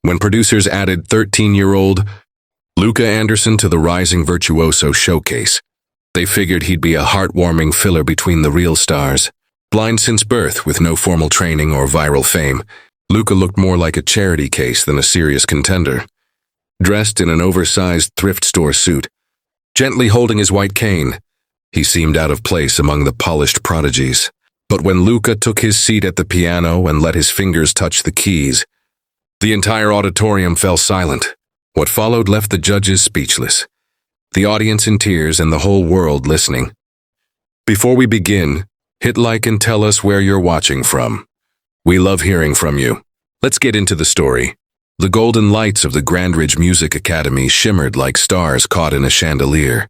When producers added 13-year-old Luca Anderson to the Rising Virtuoso showcase, they figured he'd be a heartwarming filler between the real stars. Blind since birth with no formal training or viral fame, Luca looked more like a charity case than a serious contender. Dressed in an oversized thrift store suit, gently holding his white cane, he seemed out of place among the polished prodigies. But when Luca took his seat at the piano and let his fingers touch the keys, the entire auditorium fell silent. What followed left the judges speechless, the audience in tears, and the whole world listening. Before we begin, hit like and tell us where you're watching from. We love hearing from you. Let's get into the story. The golden lights of the Grandridge Music Academy shimmered like stars caught in a chandelier.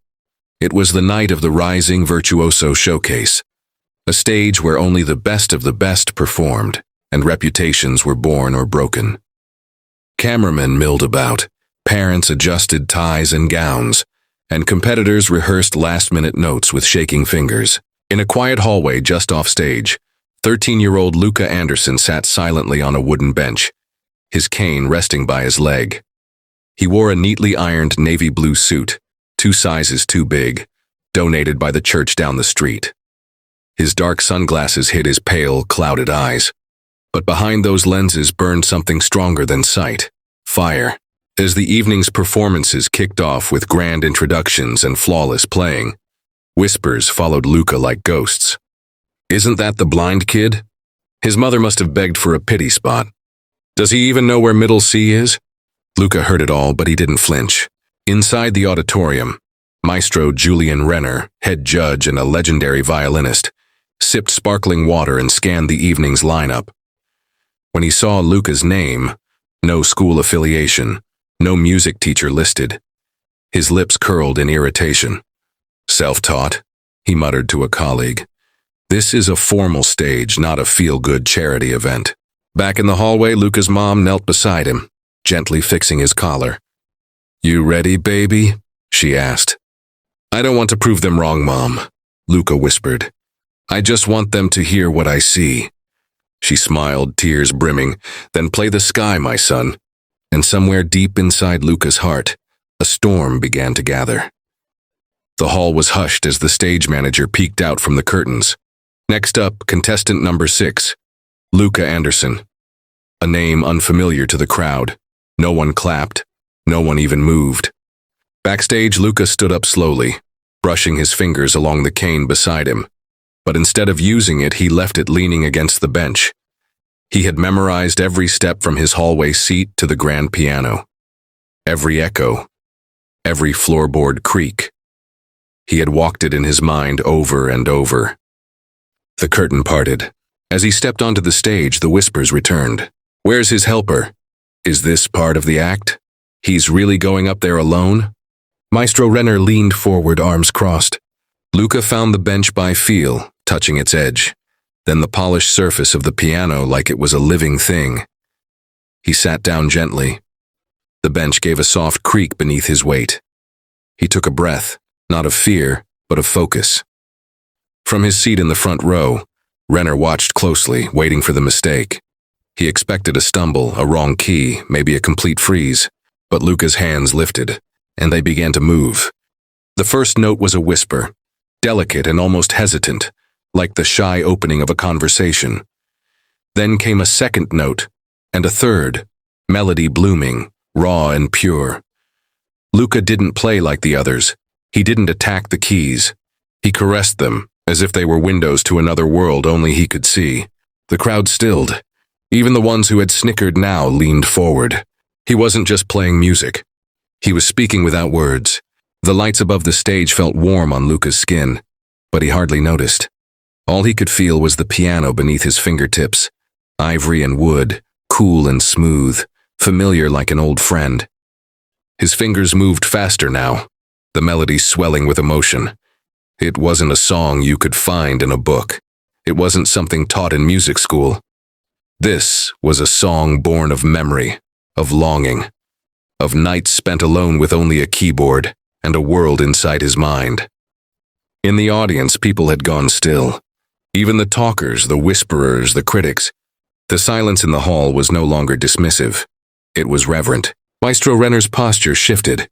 It was the night of the Rising Virtuoso showcase, a stage where only the best of the best performed, and reputations were born or broken. Cameramen milled about, parents adjusted ties and gowns, and competitors rehearsed last-minute notes with shaking fingers. In a quiet hallway just off stage, 13-year-old Luca Anderson sat silently on a wooden bench, his cane resting by his leg. He wore a neatly ironed navy blue suit, 2 sizes too big, donated by the church down the street. His dark sunglasses hid his pale, clouded eyes. But behind those lenses burned something stronger than sight: fire. As the evening's performances kicked off with grand introductions and flawless playing, whispers followed Luca like ghosts. "Isn't that the blind kid? His mother must have begged for a pity spot. Does he even know where middle C is?" Luca heard it all, but he didn't flinch. Inside the auditorium, Maestro Julian Renner, head judge and a legendary violinist, sipped sparkling water and scanned the evening's lineup. When he saw Luca's name, no school affiliation, no music teacher listed, his lips curled in irritation. "Self-taught," he muttered to a colleague. "This is a formal stage, not a feel-good charity event." Back in the hallway, Luca's mom knelt beside him, gently fixing his collar. "You ready, baby?" she asked. "I don't want to prove them wrong, Mom," Luca whispered. "I just want them to hear what I see." She smiled, tears brimming. "Then play the sky, my son." And somewhere deep inside Luca's heart, a storm began to gather. The hall was hushed as the stage manager peeked out from the curtains. Next up, contestant number 6, Luca Anderson. A name unfamiliar to the crowd. No one clapped. No one even moved. Backstage, Luca stood up slowly, brushing his fingers along the cane beside him. But instead of using it, he left it leaning against the bench. He had memorized every step from his hallway seat to the grand piano. Every echo, every floorboard creak. He had walked it in his mind over and over. The curtain parted. As he stepped onto the stage, the whispers returned. "Where's his helper? Is this part of the act? He's really going up there alone?" Maestro Renner leaned forward, arms crossed. Luca found the bench by feel, touching its edge, then the polished surface of the piano like it was a living thing. He sat down gently. The bench gave a soft creak beneath his weight. He took a breath, not of fear, but of focus. From his seat in the front row, Renner watched closely, waiting for the mistake. He expected a stumble, a wrong key, maybe a complete freeze. But Luca's hands lifted, and they began to move. The first note was a whisper, delicate and almost hesitant, like the shy opening of a conversation. Then came a second note, and a third, melody blooming, raw and pure. Luca didn't play like the others. He didn't attack the keys. He caressed them, as if they were windows to another world only he could see. The crowd stilled. Even the ones who had snickered now leaned forward. He wasn't just playing music. He was speaking without words. The lights above the stage felt warm on Luca's skin, but he hardly noticed. All he could feel was the piano beneath his fingertips, ivory and wood, cool and smooth, familiar like an old friend. His fingers moved faster now, the melody swelling with emotion. It wasn't a song you could find in a book. It wasn't something taught in music school. This was a song born of memory, of longing, of nights spent alone with only a keyboard and a world inside his mind. In the audience, people had gone still. Even the talkers, the whisperers, the critics. The silence in the hall was no longer dismissive. It was reverent. Maestro Renner's posture shifted.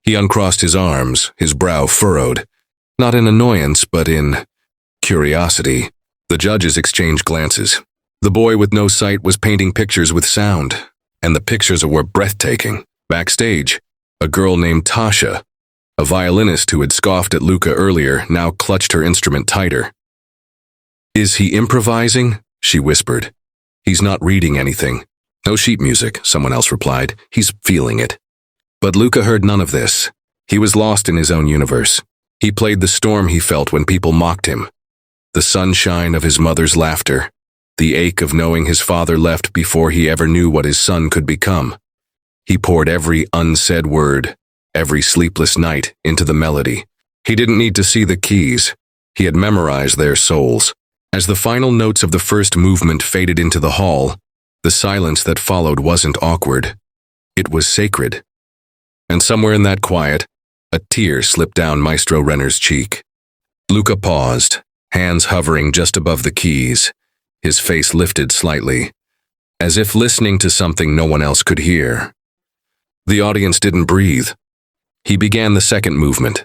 He uncrossed his arms, his brow furrowed. Not in annoyance, but in curiosity. The judges exchanged glances. The boy with no sight was painting pictures with sound, and the pictures were breathtaking. Backstage, a girl named Tasha, a violinist who had scoffed at Luca earlier, now clutched her instrument tighter. "Is he improvising?" she whispered. "He's not reading anything." "No sheet music," someone else replied. "He's feeling it." But Luca heard none of this. He was lost in his own universe. He played the storm he felt when people mocked him. The sunshine of his mother's laughter. The ache of knowing his father left before he ever knew what his son could become. He poured every unsaid word, every sleepless night, into the melody. He didn't need to see the keys. He had memorized their souls. As the final notes of the first movement faded into the hall, the silence that followed wasn't awkward. It was sacred. And somewhere in that quiet, a tear slipped down Maestro Renner's cheek. Luca paused, hands hovering just above the keys, his face lifted slightly, as if listening to something no one else could hear. The audience didn't breathe. He began the second movement,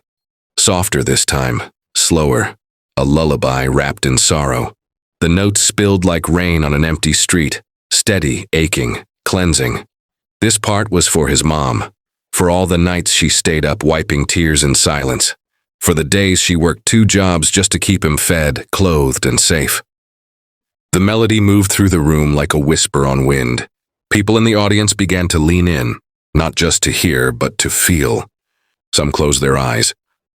softer this time, slower, a lullaby wrapped in sorrow. The notes spilled like rain on an empty street, steady, aching, cleansing. This part was for his mom, for all the nights she stayed up wiping tears in silence, for the days she worked 2 jobs just to keep him fed, clothed, and safe. The melody moved through the room like a whisper on wind. People in the audience began to lean in, not just to hear, but to feel. Some closed their eyes.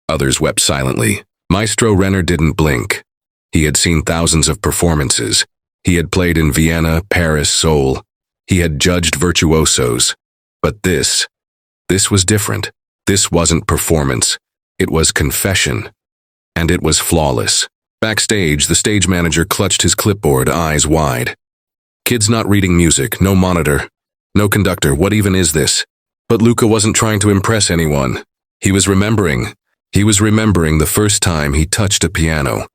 Others wept silently. Maestro Renner didn't blink. He had seen thousands of performances. He had played in Vienna, Paris, Seoul. He had judged virtuosos. But this was different. This wasn't performance. It was confession. And it was flawless. Backstage, the stage manager clutched his clipboard, eyes wide. Kids not reading music, no monitor, no conductor, what even is this? But Luca wasn't trying to impress anyone. He was remembering. He was remembering the first time he touched a piano,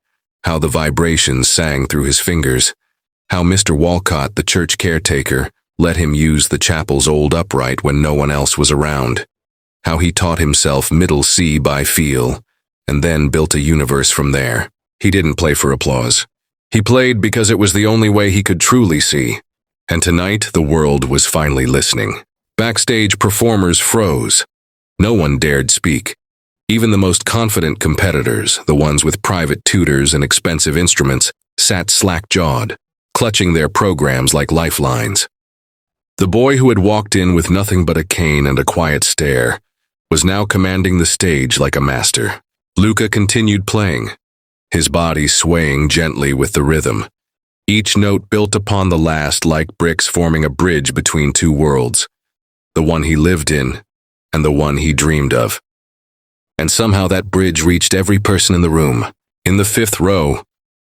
how the vibrations sang through his fingers, how Mr. Walcott, the church caretaker, let him use the chapel's old upright when no one else was around, how he taught himself middle C by feel, and then built a universe from there. He didn't play for applause. He played because it was the only way he could truly see. And tonight, the world was finally listening. Backstage, performers froze. No one dared speak. Even the most confident competitors, the ones with private tutors and expensive instruments, sat slack-jawed, clutching their programs like lifelines. The boy who had walked in with nothing but a cane and a quiet stare was now commanding the stage like a master. Luca continued playing, his body swaying gently with the rhythm, each note built upon the last like bricks forming a bridge between 2 worlds, the one he lived in and the one he dreamed of. And somehow that bridge reached every person in the room. In the 5th row,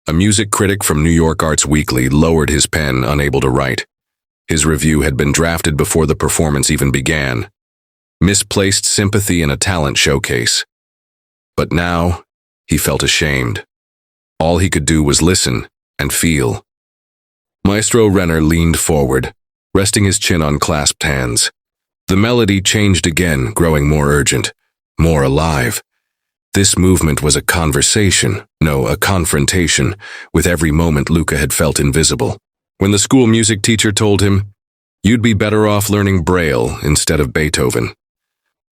a music critic from New York Arts Weekly lowered his pen, unable to write. His review had been drafted before the performance even began. Misplaced sympathy in a talent showcase. But now, he felt ashamed. All he could do was listen and feel. Maestro Renner leaned forward, resting his chin on clasped hands. The melody changed again, growing more urgent, more alive. This movement was a conversation, no, a confrontation, with every moment Luca had felt invisible. When the school music teacher told him, "You'd be better off learning Braille instead of Beethoven."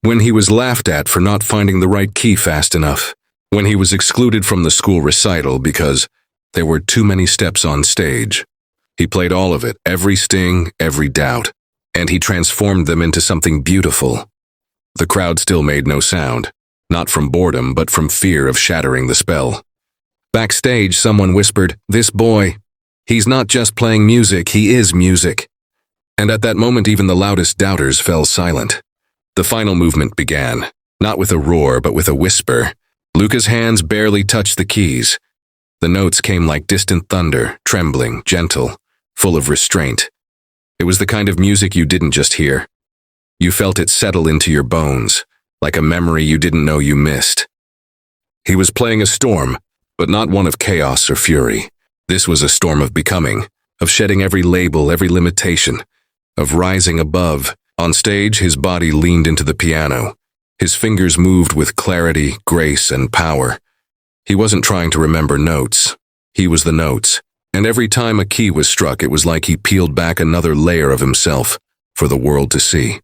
When he was laughed at for not finding the right key fast enough. When he was excluded from the school recital because there were too many steps on stage. He played all of it, every sting, every doubt, and he transformed them into something beautiful. The crowd still made no sound, not from boredom but from fear of shattering the spell. Backstage, someone whispered, "This boy, he's not just playing music, he is music." And at that moment even the loudest doubters fell silent. The final movement began, not with a roar but with a whisper. Luca's hands barely touched the keys. The notes came like distant thunder, trembling, gentle, full of restraint. It was the kind of music you didn't just hear. You felt it settle into your bones, like a memory you didn't know you missed. He was playing a storm, but not one of chaos or fury. This was a storm of becoming, of shedding every label, every limitation, of rising above. On stage, his body leaned into the piano. His fingers moved with clarity, grace, and power. He wasn't trying to remember notes. He was the notes. And every time a key was struck, it was like he peeled back another layer of himself for the world to see.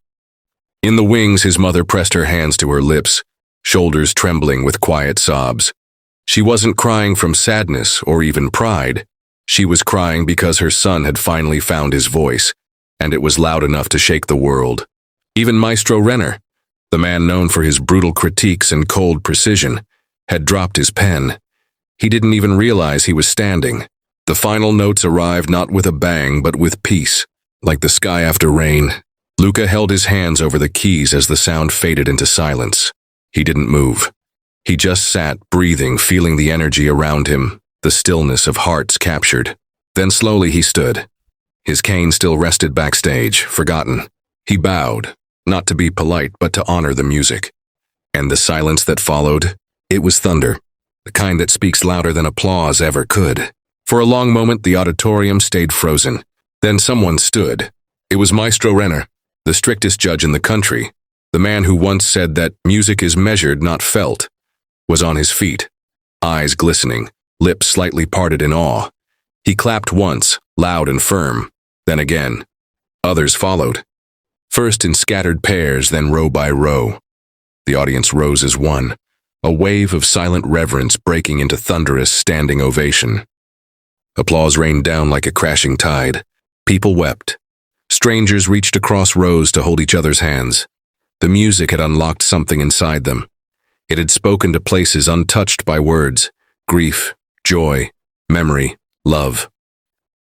In the wings, his mother pressed her hands to her lips, shoulders trembling with quiet sobs. She wasn't crying from sadness or even pride. She was crying because her son had finally found his voice, and it was loud enough to shake the world. Even Maestro Renner, the man known for his brutal critiques and cold precision, had dropped his pen. He didn't even realize he was standing. The final notes arrived not with a bang, but with peace, like the sky after rain. Luca held his hands over the keys as the sound faded into silence. He didn't move. He just sat, breathing, feeling the energy around him, the stillness of hearts captured. Then slowly he stood. His cane still rested backstage, forgotten. He bowed, not to be polite, but to honor the music. And the silence that followed, it was thunder, the kind that speaks louder than applause ever could. For a long moment, the auditorium stayed frozen. Then someone stood. It was Maestro Renner, the strictest judge in the country. The man who once said that music is measured, not felt, was on his feet, eyes glistening, lips slightly parted in awe. He clapped once, loud and firm, then again. Others followed, first in scattered pairs, then row by row. The audience rose as one, a wave of silent reverence breaking into thunderous standing ovation. Applause rained down like a crashing tide. People wept. Strangers reached across rows to hold each other's hands. The music had unlocked something inside them. It had spoken to places untouched by words: grief, joy, memory, love.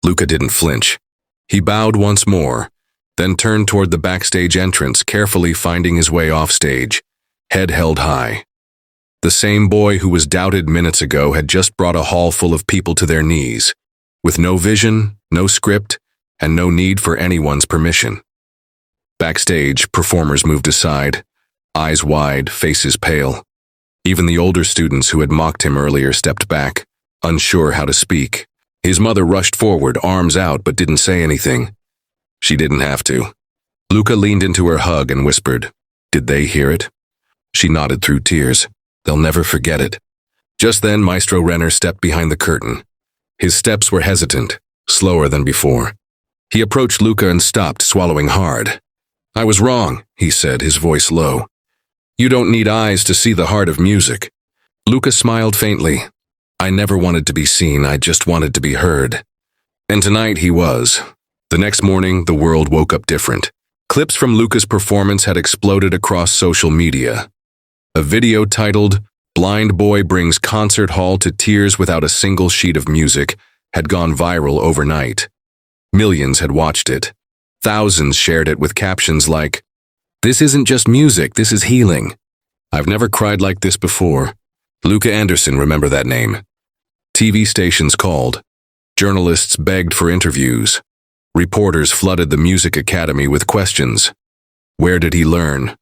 Luca didn't flinch. He bowed once more, then turned toward the backstage entrance, carefully finding his way off stage, head held high. The same boy who was doubted minutes ago had just brought a hall full of people to their knees, with no vision, no script, and no need for anyone's permission. Backstage, performers moved aside, eyes wide, faces pale. Even the older students who had mocked him earlier stepped back, unsure how to speak. His mother rushed forward, arms out, but didn't say anything. She didn't have to. Luca leaned into her hug and whispered, "Did they hear it?" She nodded through tears. "They'll never forget it." Just then, Maestro Renner stepped behind the curtain. His steps were hesitant, slower than before. He approached Luca and stopped, swallowing hard. "I was wrong," he said, his voice low. "You don't need eyes to see the heart of music." Luca smiled faintly. "I never wanted to be seen, I just wanted to be heard." And tonight he was. The next morning, the world woke up different. Clips from Luca's performance had exploded across social media. A video titled, "Blind Boy Brings Concert Hall to Tears Without a Single Sheet of Music" had gone viral overnight. Millions had watched it. Thousands shared it with captions like, "This isn't just music, this is healing. I've never cried like this before." Luca Anderson, remember that name. TV stations called. Journalists begged for interviews. Reporters flooded the Music Academy with questions. Where did he learn?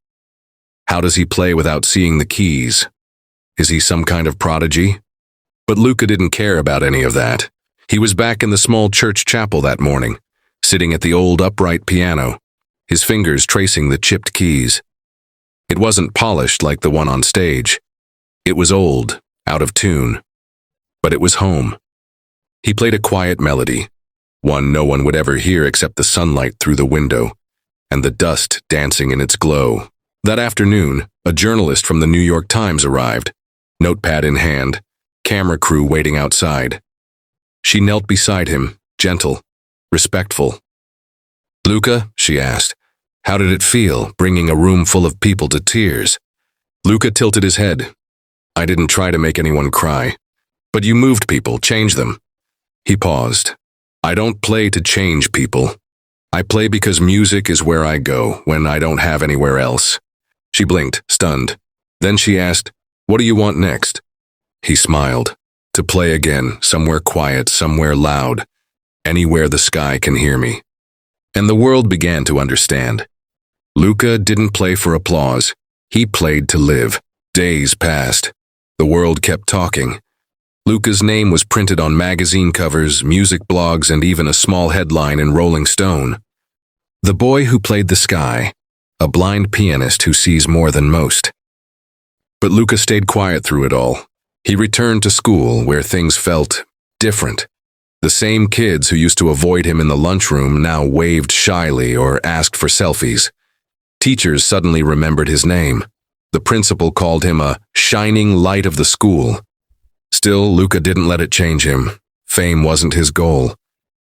How does he play without seeing the keys? Is he some kind of prodigy? But Luca didn't care about any of that. He was back in the small church chapel that morning, sitting at the old upright piano, his fingers tracing the chipped keys. It wasn't polished like the one on stage. It was old, out of tune. But it was home. He played a quiet melody, one no one would ever hear except the sunlight through the window, and the dust dancing in its glow. That afternoon, a journalist from the New York Times arrived, notepad in hand, camera crew waiting outside. She knelt beside him, gentle, respectful. "Luca," she asked, "how did it feel, bringing a room full of people to tears?" Luca tilted his head. "I didn't try to make anyone cry. But you moved people, changed them." He paused. "I don't play to change people. I play because music is where I go when I don't have anywhere else." She blinked, stunned. Then she asked, "What do you want next?" He smiled. "To play again, somewhere quiet, somewhere loud, anywhere the sky can hear me." And the world began to understand. Luca didn't play for applause. He played to live. Days passed. The world kept talking. Luca's name was printed on magazine covers, music blogs, and even a small headline in Rolling Stone. The boy who played the sky, a blind pianist who sees more than most. But Luca stayed quiet through it all. He returned to school where things felt different. The same kids who used to avoid him in the lunchroom now waved shyly or asked for selfies. Teachers suddenly remembered his name. The principal called him a shining light of the school. Still, Luca didn't let it change him. Fame wasn't his goal.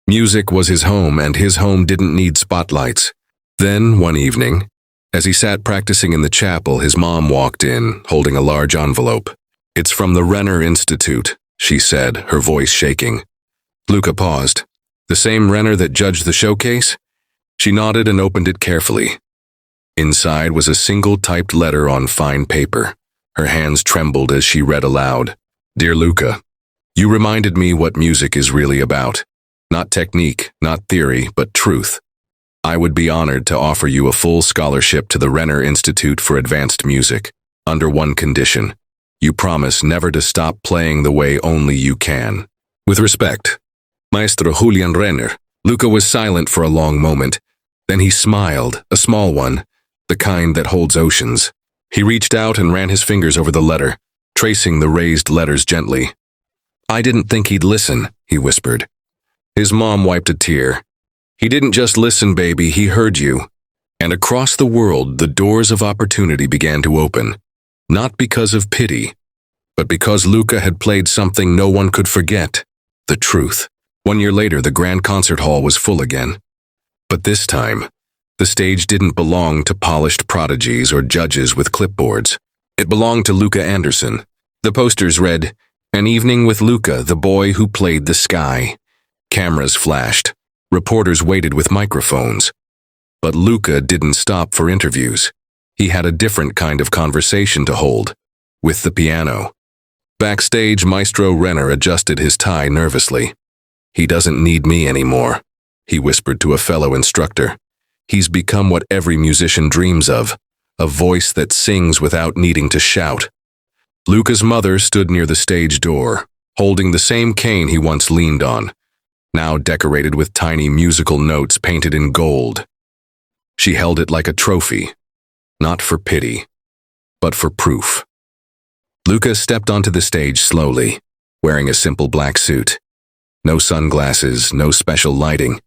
Music was his home, and his home didn't need spotlights. Then, one evening, as he sat practicing in the chapel, his mom walked in, holding a large envelope. "It's from the Renner Institute," she said, her voice shaking. Luca paused. "The same Renner that judged the showcase?" She nodded and opened it carefully. Inside was a single typed letter on fine paper. Her hands trembled as she read aloud. "Dear Luca, you reminded me what music is really about. Not technique, not theory, but truth. I would be honored to offer you a full scholarship to the Renner Institute for Advanced Music, under one condition. You promise never to stop playing the way only you can. With respect, Maestro Julian Renner." Luca was silent for a long moment. Then he smiled, a small one, the kind that holds oceans. He reached out and ran his fingers over the letter, tracing the raised letters gently. "I didn't think he'd listen," he whispered. His mom wiped a tear. "He didn't just listen, baby, he heard you." And across the world, the doors of opportunity began to open. Not because of pity, but because Luca had played something no one could forget, the truth. 1 year later, the grand concert hall was full again. But this time, the stage didn't belong to polished prodigies or judges with clipboards. It belonged to Luca Anderson. The posters read, "An evening with Luca, the boy who played the sky." Cameras flashed. Reporters waited with microphones. But Luca didn't stop for interviews. He had a different kind of conversation to hold, with the piano. Backstage, Maestro Renner adjusted his tie nervously. "He doesn't need me anymore," he whispered to a fellow instructor. "He's become what every musician dreams of, a voice that sings without needing to shout." Luca's mother stood near the stage door, holding the same cane he once leaned on, now decorated with tiny musical notes painted in gold. She held it like a trophy, not for pity, but for proof. Luca stepped onto the stage slowly, wearing a simple black suit. No sunglasses, no special lighting,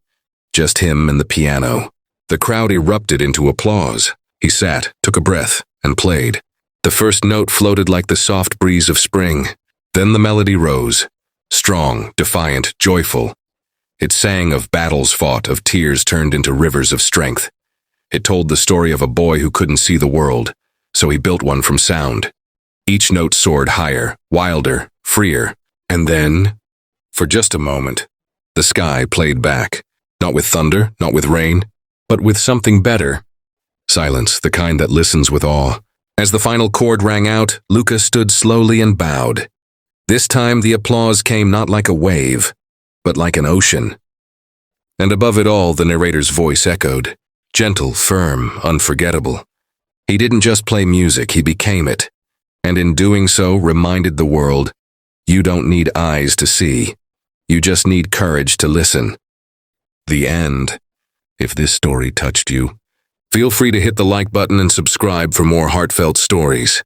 just him and the piano. The crowd erupted into applause. He sat, took a breath, and played. The first note floated like the soft breeze of spring. Then the melody rose, strong, defiant, joyful. It sang of battles fought, of tears turned into rivers of strength. It told the story of a boy who couldn't see the world, so he built one from sound. Each note soared higher, wilder, freer. And then, for just a moment, the sky played back. Not with thunder, not with rain, but with something better. Silence, the kind that listens with awe. As the final chord rang out, Luca stood slowly and bowed. This time the applause came not like a wave, but like an ocean. And above it all, the narrator's voice echoed, gentle, firm, unforgettable. He didn't just play music, he became it. And in doing so, reminded the world, you don't need eyes to see. You just need courage to listen. The end. If this story touched you, feel free to hit the like button and subscribe for more heartfelt stories.